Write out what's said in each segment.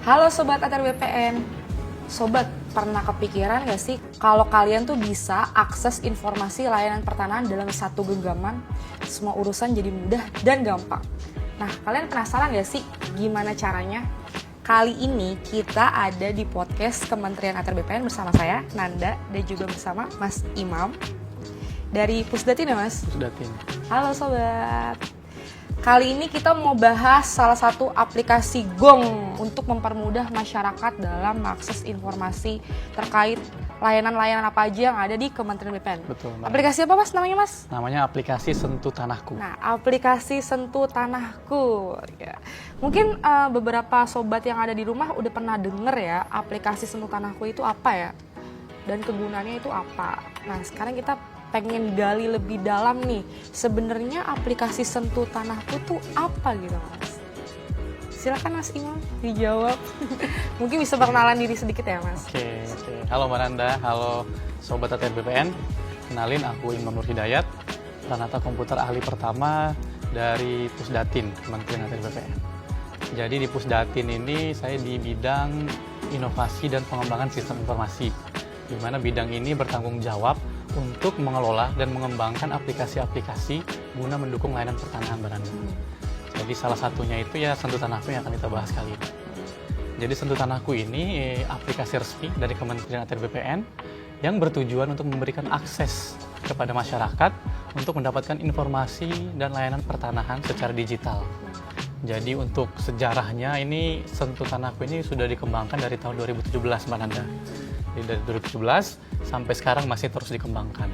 Halo Sobat ATR BPN. Sobat, pernah kepikiran gak sih kalau kalian tuh bisa akses informasi layanan pertanahan dalam satu genggaman? Semua urusan jadi mudah dan gampang. Nah, kalian penasaran gak sih gimana caranya? Kali ini kita ada di podcast Kementerian ATR BPN bersama saya, Nanda, dan juga bersama Mas Imam dari Pusdatin ya Mas? Pusdatin. Halo Sobat. Kali ini kita mau bahas salah satu aplikasi Gong untuk mempermudah masyarakat dalam mengakses informasi terkait layanan-layanan apa aja yang ada di Kementerian BPN. Betul, Mbak. Aplikasi apa Mas namanya Mas? Namanya aplikasi Sentuh Tanahku. Nah, aplikasi Sentuh Tanahku. Ya. Mungkin beberapa sobat yang ada di rumah udah pernah denger ya aplikasi Sentuh Tanahku itu apa ya? Dan kegunaannya itu apa? Nah, sekarang kita pengen gali lebih dalam nih, sebenarnya aplikasi Sentuh Tanahku tuh apa gitu Mas? Silakan Mas Imam dijawab. Mungkin bisa perkenalan diri sedikit ya Mas. Oke. Halo Mbak Nanda, halo Sobat ATR BPN. Kenalin, aku Imam Nur Hidayat, Pranata Komputer Ahli Pertama dari Pusdatin, Kementerian ATR BPN. Jadi di Pusdatin ini saya di bidang inovasi dan pengembangan sistem informasi, di mana bidang ini bertanggung jawab untuk mengelola dan mengembangkan aplikasi-aplikasi guna mendukung layanan pertanahan Mbak Nanda. Jadi salah satunya itu ya Sentuh Tanahku yang akan kita bahas kali ini. Jadi Sentuh Tanahku ini aplikasi resmi dari Kementerian ATR BPN yang bertujuan untuk memberikan akses kepada masyarakat untuk mendapatkan informasi dan layanan pertanahan secara digital. Jadi untuk sejarahnya ini Sentuh Tanahku ini sudah dikembangkan dari tahun 2017 Mbak Nanda. Jadi dari 2017 sampai sekarang masih terus dikembangkan.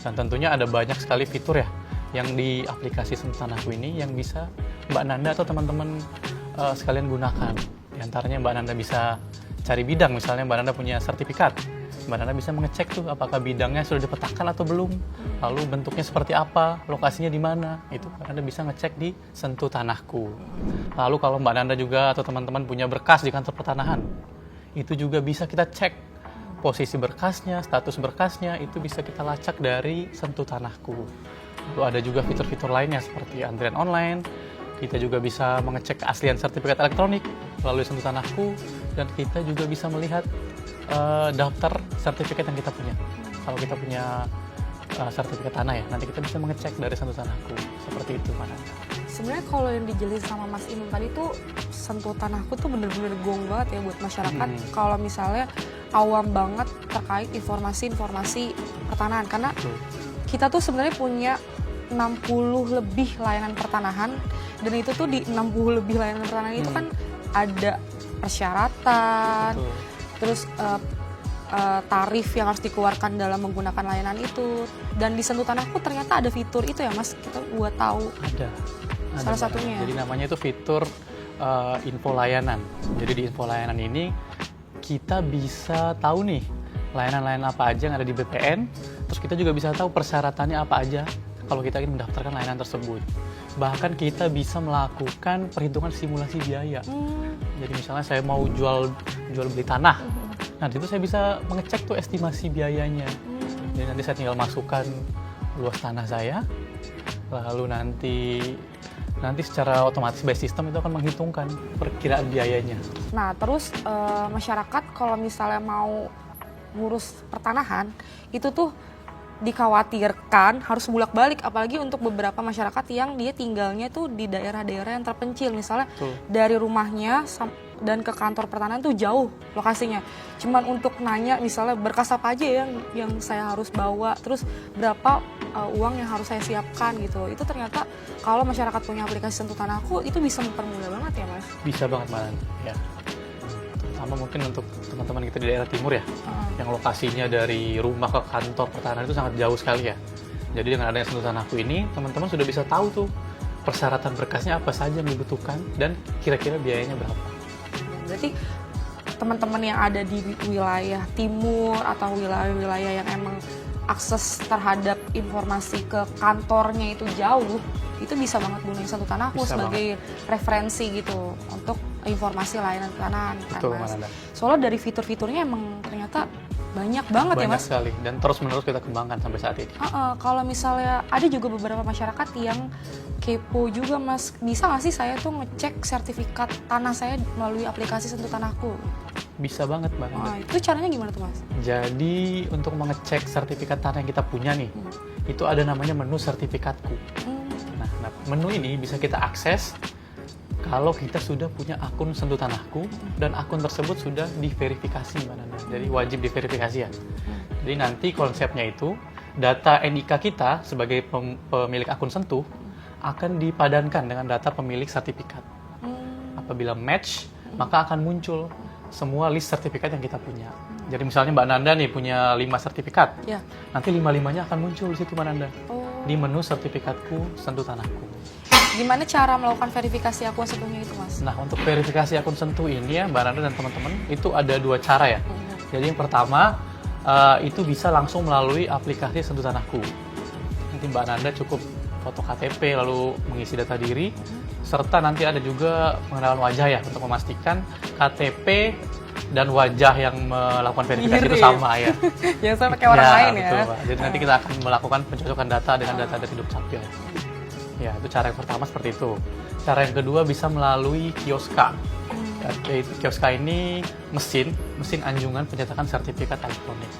Dan tentunya ada banyak sekali fitur ya yang di aplikasi Sentuh Tanahku ini yang bisa Mbak Nanda atau teman-teman sekalian gunakan. Di antaranya Mbak Nanda bisa cari bidang, misalnya Mbak Nanda punya sertifikat. Mbak Nanda bisa mengecek tuh apakah bidangnya sudah dipetakan atau belum, lalu bentuknya seperti apa, lokasinya di mana, itu Mbak Nanda bisa ngecek di Sentuh Tanahku. Lalu kalau Mbak Nanda juga atau teman-teman punya berkas di kantor pertanahan, itu juga bisa kita cek posisi berkasnya, status berkasnya, itu bisa kita lacak dari Sentuh Tanahku. Lalu ada juga fitur-fitur lainnya seperti antrian online, kita juga bisa mengecek keaslian sertifikat elektronik melalui Sentuh Tanahku, dan kita juga bisa melihat daftar sertifikat yang kita punya. Kalau kita punya sertifikat tanah ya, nanti kita bisa mengecek dari Sentuh Tanahku. Seperti itu, Mbak Nanda. Sebenarnya kalau yang dijelasin sama Mas Imam tadi tuh Sentuh Tanahku tuh bener-bener gong banget ya buat masyarakat. Kalau misalnya awam banget terkait informasi-informasi pertanahan, karena kita tuh sebenarnya punya 60 lebih layanan pertanahan, dan itu tuh di 60 lebih layanan pertanahan itu kan ada persyaratan, terus tarif yang harus dikeluarkan dalam menggunakan layanan itu. Dan di Sentuh Tanahku ternyata ada fitur itu ya Mas, kita buat tahu. Ada salah satunya. Jadi namanya itu fitur info layanan. Jadi di info layanan ini kita bisa tahu nih layanan-layanan apa aja yang ada di BPN, terus kita juga bisa tahu persyaratannya apa aja kalau kita ingin mendaftarkan layanan tersebut. Bahkan kita bisa melakukan perhitungan simulasi biaya. Jadi misalnya saya mau jual beli tanah, nah itu saya bisa mengecek tuh estimasi biayanya. Jadi nanti saya tinggal masukkan luas tanah saya, lalu nanti secara otomatis by system itu akan menghitungkan perkiraan biayanya. Nah, terus masyarakat kalau misalnya mau ngurus pertanahan, itu tuh dikhawatirkan harus bolak-balik, apalagi untuk beberapa masyarakat yang dia tinggalnya tuh di daerah-daerah yang terpencil. Misalnya dari rumahnya dan ke kantor pertanahan tuh jauh lokasinya. Cuman untuk nanya misalnya berkas apa aja yang saya harus bawa, terus berapa uang yang harus saya siapkan gitu. Itu ternyata kalau masyarakat punya aplikasi Sentuh Tanahku itu bisa mempermudah banget ya Mas? Bisa banget Mbak Nanda, ya. Sama mungkin untuk teman-teman kita di daerah timur ya, yang lokasinya dari rumah ke kantor pertanahan itu sangat jauh sekali ya. Jadi dengan adanya Sentuh Tanahku ini, teman-teman sudah bisa tahu tuh persyaratan berkasnya apa saja yang dibutuhkan dan kira-kira biayanya berapa. Berarti teman-teman yang ada di wilayah timur atau wilayah-wilayah yang emang akses terhadap informasi ke kantornya itu jauh, itu bisa banget gunain Sentuh Tanahku sebagai referensi gitu untuk informasi layanan pertanahan kan Betul, Mas. Mananda. Soalnya dari fitur-fiturnya emang ternyata banyak banget ya Banyak Mas. sekali dan terus-menerus kita kembangkan sampai saat ini. Kalau misalnya ada juga beberapa masyarakat yang kepo juga Mas, bisa nggak sih saya tuh ngecek sertifikat tanah saya melalui aplikasi Sentuh Tanahku? Bisa banget, Mbak. Nah, itu caranya gimana tuh Mas? Jadi untuk mengecek sertifikat tanah yang kita punya nih, itu ada namanya menu sertifikatku. Nah, menu ini bisa kita akses kalau kita sudah punya akun Sentuh Tanahku dan akun tersebut sudah diverifikasi, Mbak Nanda. Jadi wajib diverifikasi ya. Jadi nanti konsepnya itu data NIK kita sebagai pemilik akun Sentuh akan dipadankan dengan data pemilik sertifikat. Apabila match, maka akan muncul semua list sertifikat yang kita punya. Jadi misalnya Mbak Nanda nih punya 5 sertifikat. Ya. Nanti 5-5-nya akan muncul di situ Mbak Nanda. Oh. Di menu sertifikatku Sentuh Tanahku. Gimana cara melakukan verifikasi akun Sentuhnya itu Mas? Nah, untuk verifikasi akun Sentuh ini ya Mbak Nanda dan teman-teman, itu ada 2 cara ya. Jadi yang pertama, itu bisa langsung melalui aplikasi Sentuh Tanahku. Nanti Mbak Nanda cukup foto KTP lalu mengisi data diri, serta nanti ada juga pengenalan wajah ya untuk memastikan KTP dan wajah yang melakukan verifikasi itu sama ya. Jangan sampai kayak orang lain ya. Betul, Mbak. Jadi nanti kita akan melakukan pencocokan data dengan data dari Dukcapil. Ya, itu cara yang pertama seperti itu. Cara yang kedua bisa melalui Kioska. Yaitu Kioska ini mesin anjungan pencetakan sertifikat elektronik.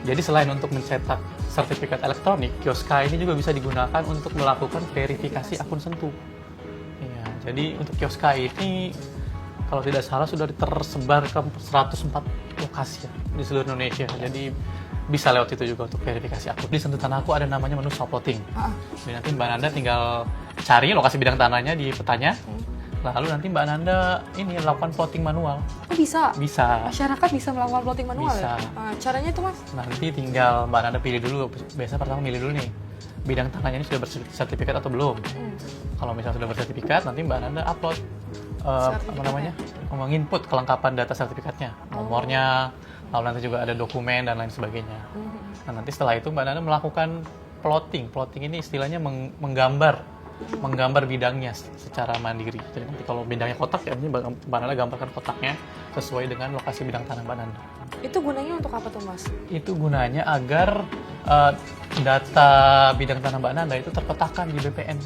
Jadi selain untuk mencetak sertifikat elektronik, Kioska ini juga bisa digunakan untuk melakukan verifikasi akun Sentuh. Ya, jadi untuk Kioska ini kalau tidak salah sudah tersebar ke 104 lokasi ya, di seluruh Indonesia. Jadi bisa lewat itu juga untuk verifikasi akun. Di Sentuh Tanahku ada namanya menu swap plotting. Jadi nanti Mbak Nanda tinggal cari lokasi bidang tanahnya di petanya. Lalu nanti Mbak Nanda ini lakukan plotting manual. Oh bisa? Bisa. Masyarakat bisa melakukan plotting manual Bisa. ya? Caranya itu Mas? Nanti tinggal Mbak Nanda pilih dulu. Biasa pertama milih dulu nih, bidang tanahnya ini sudah bersertifikat atau belum. Kalau misalnya sudah bersertifikat, nanti Mbak Nanda upload menginput kelengkapan data sertifikatnya, nomornya, lalu nanti juga ada dokumen dan lain sebagainya. Nah, nanti setelah itu Mbak Nanda melakukan plotting. Plotting ini istilahnya menggambar bidangnya secara mandiri. Jadi nanti kalau bidangnya kotak ya, ini Mbak Nanda gambarkan kotaknya sesuai dengan lokasi bidang tanah Mbak Nanda. Itu gunanya untuk apa tuh Mas? Itu gunanya agar data bidang tanah Mbak Nanda itu terpetakan di BPN.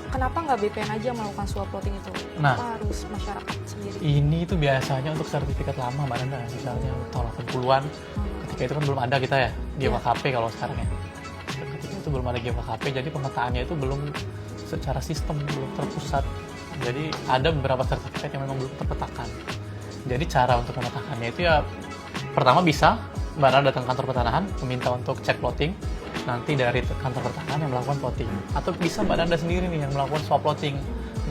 Kenapa nggak BPN aja melakukan swap plotting itu? Nah, kenapa harus masyarakat sendiri? Ini itu biasanya untuk sertifikat lama Mbak Nanda, misalnya tahun 80-an. Ketika itu kan belum ada kita ya, GWKP kalau sekarang ya. Ketika itu belum ada GWKP, jadi pemetaannya itu belum secara sistem, belum terpusat. Jadi ada beberapa sertifikat yang memang belum terpetakan. Jadi cara untuk memetakannya itu ya, pertama bisa Mbak Nanda datang ke kantor pertanahan, meminta untuk cek plotting. Nanti dari kantor pertanahan yang melakukan plotting, atau bisa Mbak Nanda sendiri nih yang melakukan swap plotting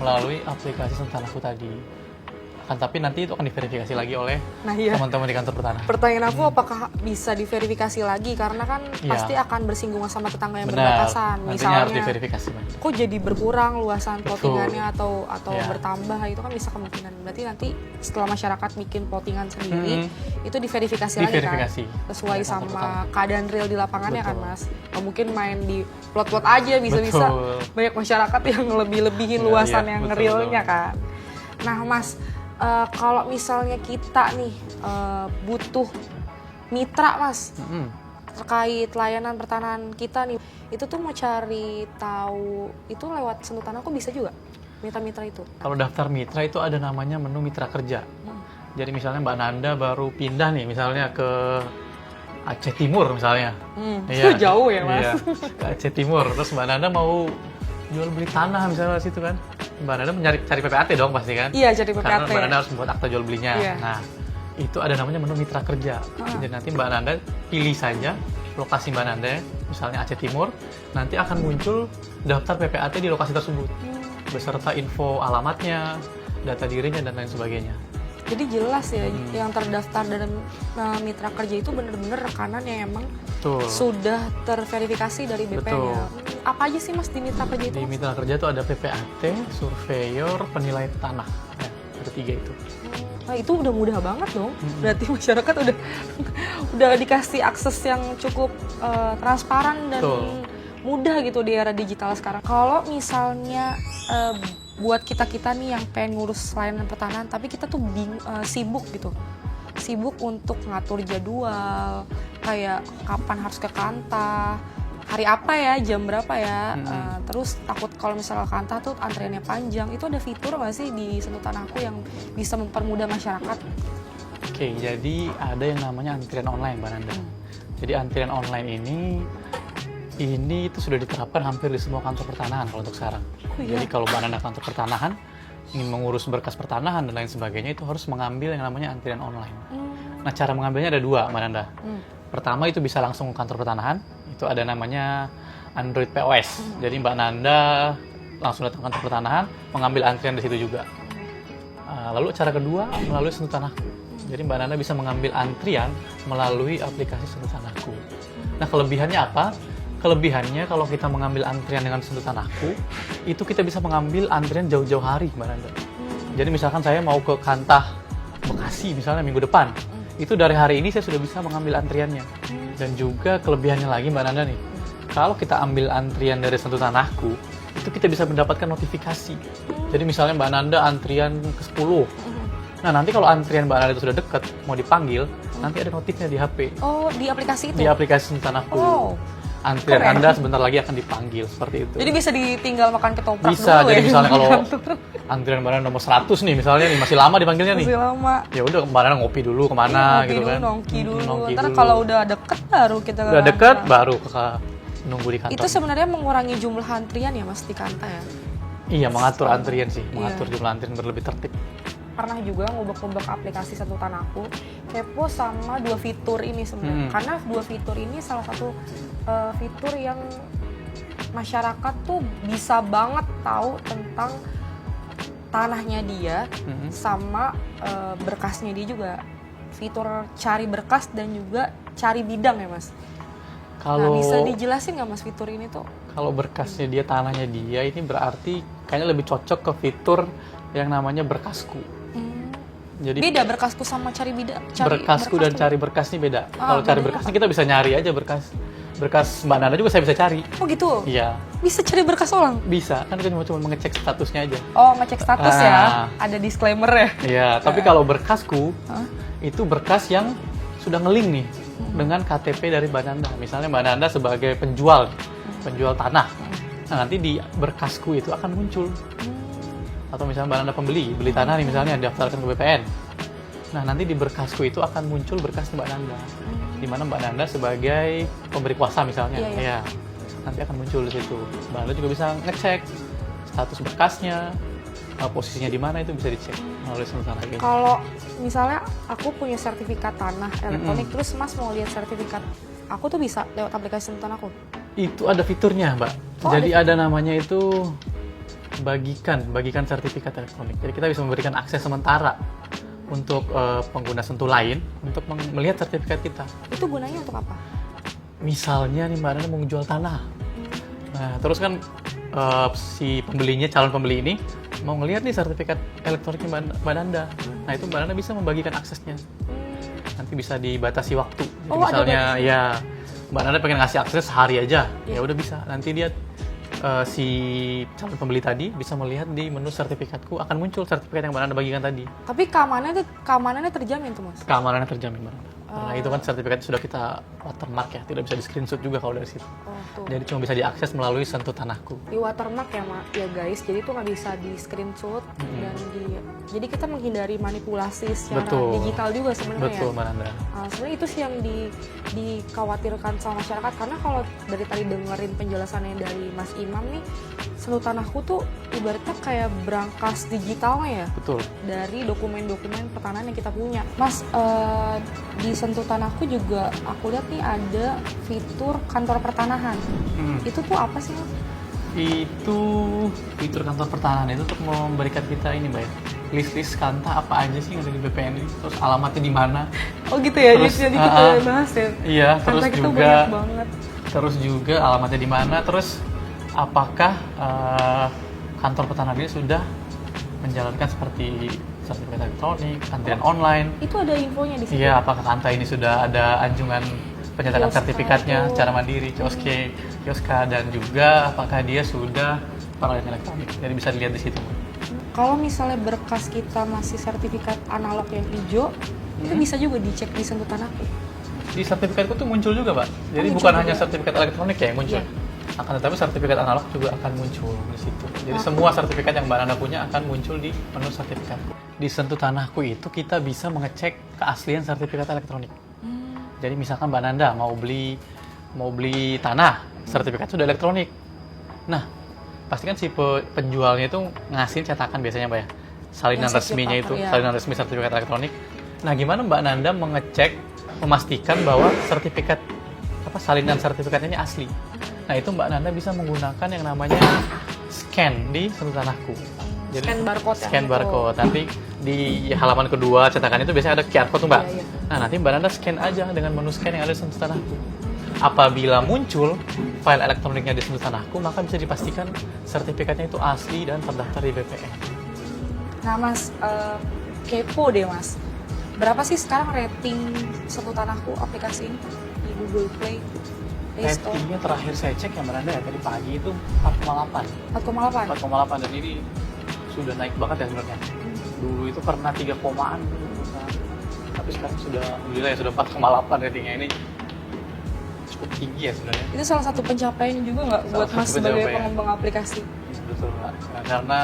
melalui aplikasi Sentuh Tanahku tadi. Tapi nanti itu akan diverifikasi lagi oleh teman-teman di kantor pertanahan. Pertanyaan aku, apakah bisa diverifikasi lagi? Karena kan pasti akan bersinggungan sama tetangga yang berbatasan. Misalnya harus diverifikasi. Kok jadi berkurang luasan plottingannya atau bertambah, itu kan bisa kemungkinan. Berarti nanti setelah masyarakat bikin plottingan sendiri, itu diverifikasi lagi kan? Sesuai sama keadaan real di lapangannya kan Mas? Mungkin main di plot-plot aja bisa-bisa. Banyak masyarakat yang lebih-lebihin luasan yang realnya kan. Nah Mas, kalau misalnya kita nih butuh mitra Mas terkait layanan pertanahan kita nih, itu tuh mau cari tahu itu lewat Sentuh Tanahku bisa juga mitra-mitra itu? Kalau daftar mitra itu ada namanya menu mitra kerja. Jadi misalnya Mbak Nanda baru pindah nih misalnya ke Aceh Timur misalnya. Itu jauh ya Mas? Iya, ke Aceh Timur. Terus Mbak Nanda mau jual beli tanah misalnya di situ kan. Mbak Nanda cari PPAT dong pasti kan? Iya, cari PPAT. Karena Mbak Nanda harus membuat akta jual belinya. Iya. Nah, itu ada namanya menu mitra kerja. Jadi nanti Mbak Nanda pilih saja lokasi Mbak Nanda, misalnya Aceh Timur, nanti akan muncul daftar PPAT di lokasi tersebut. Beserta info alamatnya, data dirinya, dan lain sebagainya. Jadi jelas ya, yang terdaftar dalam mitra kerja itu benar-benar rekanan yang emang sudah terverifikasi dari BPN ya. Apa aja sih Mas di mitra kerja itu? Di mitra kerja itu ada PPAT, surveyor, penilai tanah. Ya, ada 3 itu. Nah, itu udah mudah banget dong. Berarti masyarakat udah dikasih akses yang cukup transparan dan mudah gitu di era digital sekarang. Kalau misalnya buat kita nih yang pengen ngurus layanan pertanahan, tapi kita tuh sibuk gitu. Sibuk untuk ngatur jadwal, kayak kapan harus ke kantor, hari apa ya, jam berapa ya. Terus takut kalau misalnya kantor tuh antriannya panjang. Itu ada fitur nggak sih di Sentuh Tanahku yang bisa mempermudah masyarakat? Oke, jadi ada yang namanya antrian online, Mbak Nanda. Jadi antrian online ini itu sudah diterapkan hampir di semua kantor pertanahan kalau untuk sekarang. Oh, iya? Jadi kalau Mbak Nanda kantor pertanahan ingin mengurus berkas pertanahan dan lain sebagainya, itu harus mengambil yang namanya antrian online. Nah, cara mengambilnya ada dua, Mbak Nanda. Pertama itu bisa langsung ke kantor pertanahan, itu ada namanya Android POS. Jadi Mbak Nanda langsung datang ke kantor pertanahan, mengambil antrian di situ juga. Lalu cara kedua melalui Sentuh Tanahku. Jadi Mbak Nanda bisa mengambil antrian melalui aplikasi Sentuh Tanahku. Nah, kelebihannya apa? Kelebihannya kalau kita mengambil antrian dengan Sentuh Tanahku, itu kita bisa mengambil antrian jauh-jauh hari, Mbak Nanda. Jadi misalkan saya mau ke Kantah Bekasi misalnya minggu depan, itu dari hari ini saya sudah bisa mengambil antriannya. Dan juga kelebihannya lagi, Mbak Nanda nih, kalau kita ambil antrian dari Sentuh Tanahku, itu kita bisa mendapatkan notifikasi. Jadi misalnya Mbak Nanda antrian ke-10. Nah, nanti kalau antrian Mbak Nanda itu sudah dekat, mau dipanggil, nanti ada notifnya di HP. Oh, di aplikasi itu? Di aplikasi Sentuh Tanahku. Oh. Antrian Keren. Anda sebentar lagi akan dipanggil, seperti itu. Jadi bisa ditinggal makan ketoprak Bisa, dulu jadi ya? misalnya kalau antrian Mbak Nanda nomor 100 nih, misalnya nih, masih lama dipanggilnya nih. Masih lama. Ya udah, Mbak Nanda ngopi dulu kemana Ngopi gitu dulu, kan. nongki dulu. Nongki Ntar dulu. kalau udah deket baru kita ke Udah deket, kantor. baru nunggu di kantor. Itu sebenarnya mengurangi jumlah antrian ya Mas di Kanta ya? Iya, mengatur antrian sih, Iya. mengatur jumlah antrian biar lebih tertib. Pernah juga ngubek-ngubek aplikasi Sentuh Tanahku, kepo sama dua fitur ini sebenarnya. Karena dua fitur ini salah satu fitur yang masyarakat tuh bisa banget tahu tentang tanahnya dia sama berkasnya dia juga. Fitur cari berkas dan juga cari bidang ya Mas. Nah, Kalau bisa dijelasin nggak Mas fitur ini tuh? kalau berkasnya dia, tanahnya dia, ini berarti kayaknya lebih cocok ke fitur yang namanya berkasku. Jadi Beda berkasku sama cari bidang. berkasku dan cari berkas ini beda. Kalau cari bedanya berkas ini kita bisa nyari aja berkas Mbak Nanda juga saya bisa cari. Oh gitu? Iya, Bisa cari berkas orang? bisa. Kan kita cuma mengecek statusnya aja. Oh, ngecek status ya? Ah. Ada disclaimer ya? Iya, tapi kalau berkasku itu berkas yang sudah ngeling nih dengan KTP dari Mbak Nanda. Misalnya Mbak Nanda sebagai penjual tanah. Nah, nanti di berkasku itu akan muncul. Atau misalnya Mbak Nanda beli tanah nih misalnya, daftarkan ke BPN. Nah, nanti di berkasku itu akan muncul berkas Mbak Nanda. Di mana Mbak Nanda sebagai pemberi kuasa misalnya. Iya, iya. Ya, nanti akan muncul di situ. Mbak Nanda juga bisa ngecek status berkasnya, posisinya di mana, itu bisa dicek melalui Sentuh Tanah ini. Kalau misalnya aku punya sertifikat tanah elektronik, terus Mas mau lihat sertifikat aku tuh bisa lewat aplikasi Sentuh Tanahku? Itu ada fiturnya, Mbak. Oh, Jadi ada namanya itu bagikan sertifikat elektronik. Jadi kita bisa memberikan akses sementara untuk pengguna Sentuh lain untuk melihat sertifikat kita. Itu gunanya untuk apa? Misalnya nih Mbak Nanda mau jual tanah. Nah, terus kan si pembelinya, calon pembeli ini mau ngelihat nih sertifikat elektroniknya Mbak Nanda. Nah, itu Mbak Nanda bisa membagikan aksesnya. Nanti bisa dibatasi waktu. Jadi Oh, ada misalnya batasnya. ya Mbak Nanda pengen ngasih akses sehari aja, Iya. ya udah bisa. Nanti dia si calon pembeli tadi bisa melihat di menu sertifikatku akan muncul sertifikat yang Mbak Nanda bagikan tadi. Tapi keamanannya terjamin tuh Mas? Keamanannya terjamin, Mbak Nanda. Karena itu kan sertifikat sudah kita watermark ya, tidak bisa di screenshot juga kalau dari situ. Oh, tuh. Jadi cuma bisa diakses melalui Sentuh Tanahku. Di watermark ya guys, jadi itu nggak bisa di screenshot dan jadi kita menghindari manipulasi secara Betul. digital juga sebenarnya. Betul, Mbak Nanda. Sebenarnya itu sih yang dikhawatirkan sama masyarakat, karena kalau dari tadi dengerin penjelasannya dari Mas Imam nih, Sentuh Tanahku tuh ibaratnya kayak brankas digitalnya ya Betul. dari dokumen-dokumen pertanahan yang kita punya. Mas, di Sentuh Tanahku juga aku lihat nih ada fitur kantor pertanahan. Itu tuh apa sih Mas? Itu fitur kantor pertanahan itu untuk memberikan kita ini, Mbak ya, list-list kanta apa aja sih yang ada di BPN ini, terus alamatnya di mana. Oh gitu ya, Terus, jadi kita bahas ya. Iya, terus Kanta kita juga banyak banget. terus juga alamatnya di mana, terus apakah kantor pertanahan ini sudah menjalankan seperti sertifikat elektronik, antrian online. Itu ada infonya di situ. Iya, apakah Kanta ini sudah ada anjungan penyertaan Kioska sertifikatnya itu. secara mandiri, kioska, dan juga apakah dia sudah peralihan elektronik. Jadi bisa dilihat di situ. kalau misalnya berkas kita masih sertifikat analog yang hijau, itu bisa juga dicek di Sentuh Tanahku. Di sertifikatku tuh muncul juga, Pak. Jadi muncul bukan juga. hanya sertifikat elektronik ya yang muncul. Iya. Akan tetapi sertifikat analog juga akan muncul di situ. Jadi semua sertifikat yang Mbak Nanda punya akan muncul di menu sertifikat. Di Sentuh Tanahku itu kita bisa mengecek keaslian sertifikat elektronik. Jadi misalkan Mbak Nanda mau beli tanah, sertifikat sudah elektronik. Nah, pastikan si penjualnya itu ngasih cetakan biasanya, Mbak ya. Salinan Yang resminya itu, ya. salinan resmi sertifikat elektronik. Nah, gimana Mbak Nanda memastikan bahwa salinan sertifikatnya ini asli? Nah, itu Mbak Nanda bisa menggunakan yang namanya scan di Sentuh Tanahku. Jadi, Scan barcode. scan barcode. Nanti di halaman kedua cetakan itu biasanya ada QR code tuh, Mbak. Iya. Nah, nanti Mbak Nanda scan aja dengan menu scan yang ada di Sentuh Tanahku. Apabila muncul file elektroniknya di Sentuh Tanahku, maka bisa dipastikan sertifikatnya itu asli dan terdaftar di BPN. Nah Mas, kepo deh Mas. Berapa sih sekarang rating Sentuh Tanahku aplikasi ini di Google Play? Store? Ratingnya terakhir saya cek ya Mbak Nanda ya, tadi pagi itu 4,8. 4,8. 4,8 dan ini sudah naik banget ya sebenarnya. Dulu itu pernah 3 komaan, tapi sekarang sudah alhamdulillah ya sudah 4,8 ratingnya. Ini cukup tinggi ya sebenarnya. Itu salah satu pencapaian juga nggak buat Mas sebagai pengembang aplikasi? Betul, Mbak. Nah, karena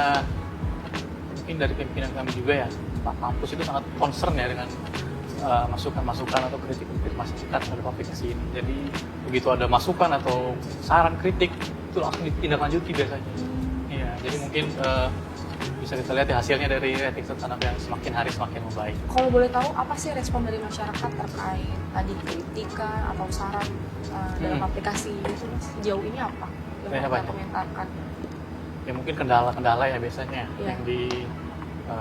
mungkin dari pimpinan kami juga ya, Pak Kampus itu sangat concern ya dengan masukan-masukan atau kritik-kritik masyarakat terhadap aplikasi ini. Jadi begitu ada masukan atau saran kritik itu langsung ditindaklanjuti biasanya. Iya, jadi mungkin bisa kita lihat ya hasilnya dari rating Sentuh Tanahku yang semakin hari semakin membaik. Kalau boleh tahu apa sih respon dari masyarakat terkait tadi kritikan atau saran dalam aplikasi itu Mas? Sejauh ini apa yang mereka komentarkan? Ya mungkin kendala-kendala ya biasanya yang di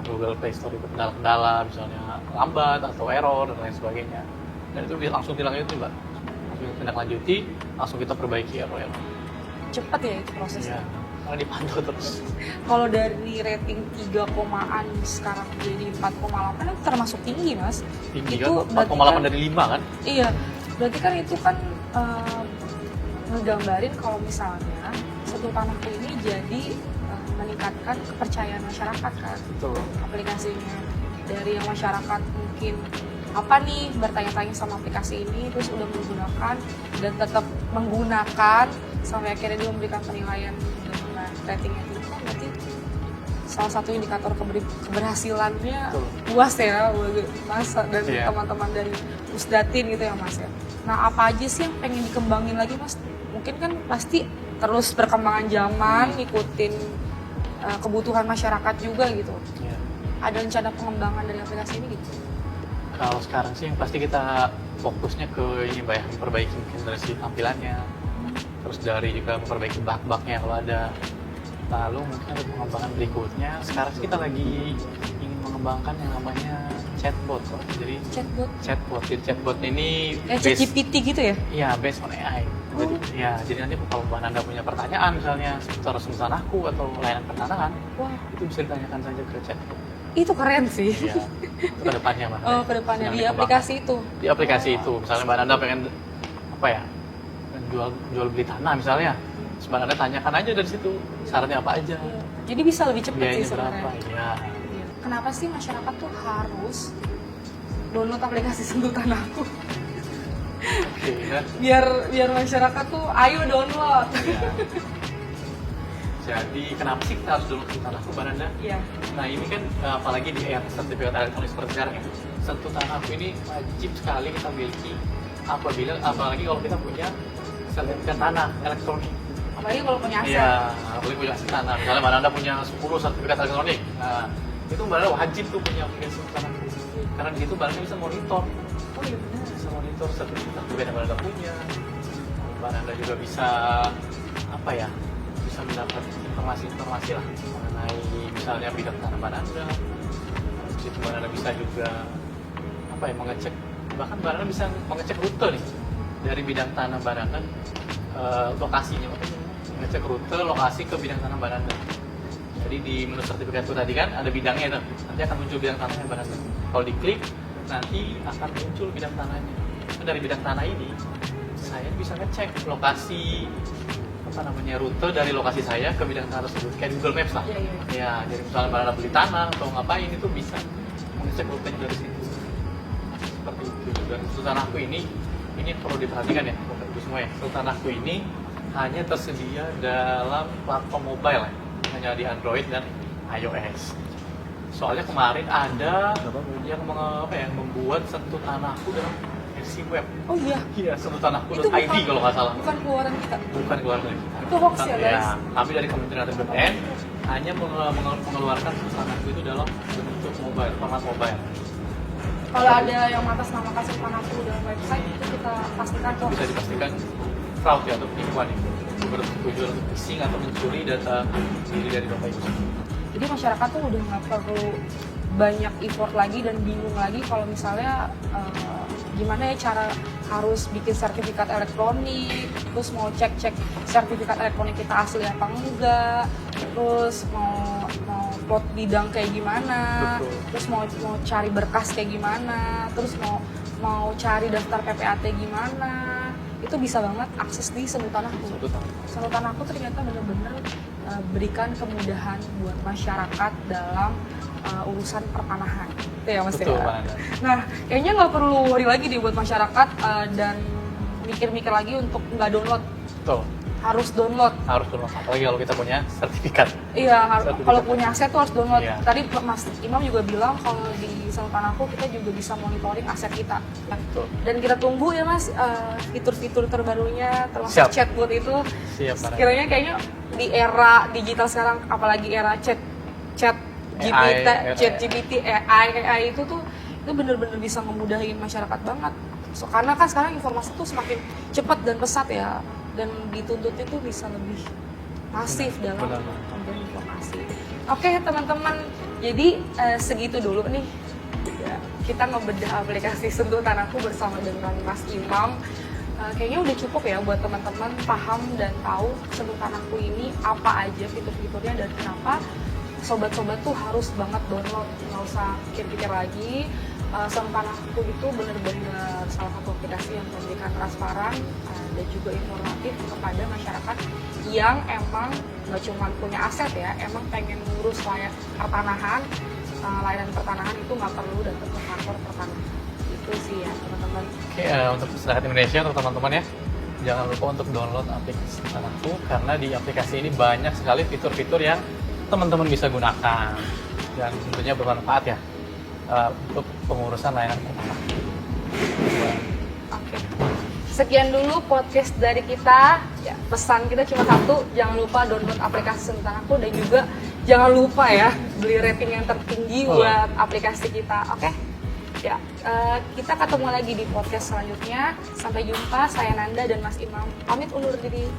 Google Play Store itu kendala-kendala misalnya lambat atau error dan lain sebagainya. Dan itu bisa langsung ditindaklanjuti, Mbak. Langsung ditindaklanjuti, langsung kita perbaiki error-error. Cepat ya itu prosesnya. Iya, karena dipantau terus. Kalau dari rating 3 komaan sekarang jadi 4,8 itu termasuk tinggi Mas. Tinggi itu kan? 4,8 dari 5 kan? Iya, berarti kan itu kan ngegambarin kalau misalnya Sentuh Tanahku ini jadi meningkatkan kepercayaan masyarakat kan. Betul. Aplikasinya dari yang masyarakat mungkin apa nih bertanya-tanya sama aplikasi ini terus udah menggunakan dan tetap menggunakan sampai akhirnya dia memberikan penilaian dengan ratingnya tinggi, berarti salah satu indikator keberhasilannya puas ya Mas dan teman-teman dari Pusdatin gitu ya Mas ya. Nah apa aja sih yang pengen dikembangin lagi Mas? Mungkin kan pasti terus perkembangan zaman ngikutin kebutuhan masyarakat juga gitu. Ya. Ada rencana pengembangan dari aplikasi ini gitu? Kalau sekarang sih yang pasti kita fokusnya ke ini Mbak ya, memperbaiki mungkin dari segi tampilannya, terus dari juga memperbaiki bug-bugnya kalau ada. Lalu mungkin ada pengembangan berikutnya. Sekarang sih kita lagi ingin mengembangkan yang namanya chatbot. Jadi chatbot. Jadi chatbot ini ChatGPT gitu ya? Iya, based on AI. Jadi nanti kalau Mbak Nanda punya pertanyaan misalnya seputar Sentuh Tanahku atau layanan pertanahan, itu bisa ditanyakan saja ke chatbot. Itu keren sih. Iya, itu ke depannya Mbak. Oh, ke depannya di aplikasi itu. Di aplikasi itu, misalnya Mbak Nanda pengen jual beli tanah misalnya, terus Mbak Nanda tanyakan aja dari situ syaratnya apa aja. Jadi bisa lebih cepat sih sebenarnya. Iya. Kenapa sih masyarakat tuh harus download aplikasi Sentuh Tanahku? biar masyarakat tuh ayo download. Jadi kenapa sih kita harus download Sentuh Tanahku, Mbak Nanda? Iya. Nah ini kan apalagi di era sertifikat elektronik seperti sekarang ya, Sentuh Tanahku ini wajib sekali kita miliki apalagi kalau kita punya sertifikat tanah elektronik. Apalagi kalau punya aset. Iya, apalagi punya aset tanah. Misalnya Mbak Nanda punya 10 sertifikat elektronik. Nah, itu Mbak Nanda wajib tuh punya aplikasi Sentuh Tanahku. Karena di situ Mbak Nanda bisa monitor. Oh iya benar. Bisa monitor sertifikat yang Mbak Nanda punya. Mbak Nanda juga bisa bisa mendapat informasi-informasi lah mengenai misalnya bidang tanah Mbak Nanda. Di situ Mbak Nanda bisa juga mengecek, bahkan Mbak Nanda bisa mengecek rute nih dari bidang tanah Mbak Nanda, lokasinya, mengecek rute lokasi ke bidang tanah Mbak Nanda. Jadi di menu sertifikat itu tadi kan ada bidangnya tuh, nanti akan muncul bidang tanahnya Mbak Nanda. Kalau diklik nanti akan muncul bidang tanahnya. Nah, dari bidang tanah ini saya bisa ngecek lokasi rute dari lokasi saya ke bidang tanah tersebut, kayak di Google Maps lah. Iya, iya. Ya, jadi misalnya Mbak Nanda beli tanah atau ngapain itu bisa mengecek rutenya dari situ. Seperti itu. Dan untuk tanahku ini perlu diperhatikan ya, Bapak Ibu semua ya. Untuk tanahku ini hanya tersedia dalam platform mobile, hanya di Android dan iOS. Soalnya kemarin ada yang membuat sentuh tanahku dalam versi web. Oh iya. Iya, sentuhtanahku.id kalau nggak salah. Bukan keluaran kita. Bukan keluar dari kita. Itu hoax ya, guys? Kami dari Kementerian BPN hanya mengeluarkan sentuh tanahku itu dalam bentuk mobile, format mobile. Kalau ada yang mengatasnamakan sentuh tanahku dalam website itu kita pastikan kok. Bisa dipastikan fraud ya atau penipuan itu. Bertujuan untuk phishing atau mencuri data diri dari Bapak Ibu. Jadi masyarakat tuh udah nggak perlu banyak effort lagi dan bingung lagi kalau misalnya gimana ya cara harus bikin sertifikat elektronik, terus mau cek sertifikat elektronik kita asli apa enggak, terus mau plot bidang kayak gimana, Betul. terus mau cari berkas kayak gimana, terus mau cari daftar PPAT gimana, itu bisa banget akses di Sentuh Tanahku. Sentuh Tanahku ternyata benar-benar berikan kemudahan buat masyarakat dalam urusan pertanahan. Itu ya Mas Betul, ya. Mbak Nanda. Nah, kayaknya nggak perlu worry lagi nih buat masyarakat dan mikir-mikir lagi untuk nggak download. Betul. Harus download. Harus download, apalagi kalau kita punya sertifikat. Iya, Sertifikat. kalau punya aset tuh harus download. Iya. Tadi Mas Imam juga bilang kalau di Sentuh Tanahku kita juga bisa monitoring aset kita. Betul. Dan kita tunggu ya Mas fitur-fitur terbarunya termasuk Siap. chatbot itu. Siap, Mbak Nanda. Sekiranya kayaknya di era digital sekarang, apalagi era chat GPT, AI itu bener-bener bisa memudahin masyarakat banget. So, karena kan sekarang informasi tuh semakin cepat dan pesat ya, dan dituntut itu bisa lebih masif dalam pemberian informasi. Oke teman-teman, jadi segitu dulu nih. Ya, kita ngebedah aplikasi Sentuh Tanahku bersama dengan Mas Imam. Kayaknya udah cukup ya buat teman-teman paham dan tahu Sentuh Tanahku ini apa aja fitur-fiturnya dan kenapa sobat-sobat tuh harus banget download, nggak usah pikir-pikir lagi. Sentuh Tanahku itu benar-benar salah satu aplikasi yang memberikan transparan dan juga informatif kepada masyarakat yang emang nggak cuma punya aset ya, emang pengen ngurus pertanahan, layanan pertanahan itu nggak perlu datang ke kantor pertanahan. Itu sih ya teman-teman. Oke, untuk masyarakat Indonesia, untuk teman-teman ya, jangan lupa untuk download aplikasi Tanahku karena di aplikasi ini banyak sekali fitur-fitur yang teman-teman bisa gunakan dan tentunya bermanfaat ya untuk pengurusan layanan pertanahan. Oke. Sekian dulu podcast dari kita. Ya, pesan kita cuma satu, jangan lupa download aplikasi Sentuh Tanahku dan juga jangan lupa ya beli rating yang tertinggi buat aplikasi kita. Oke? Ya, kita ketemu lagi di podcast selanjutnya. Sampai jumpa, saya Nanda dan Mas Imam. Pamit undur diri.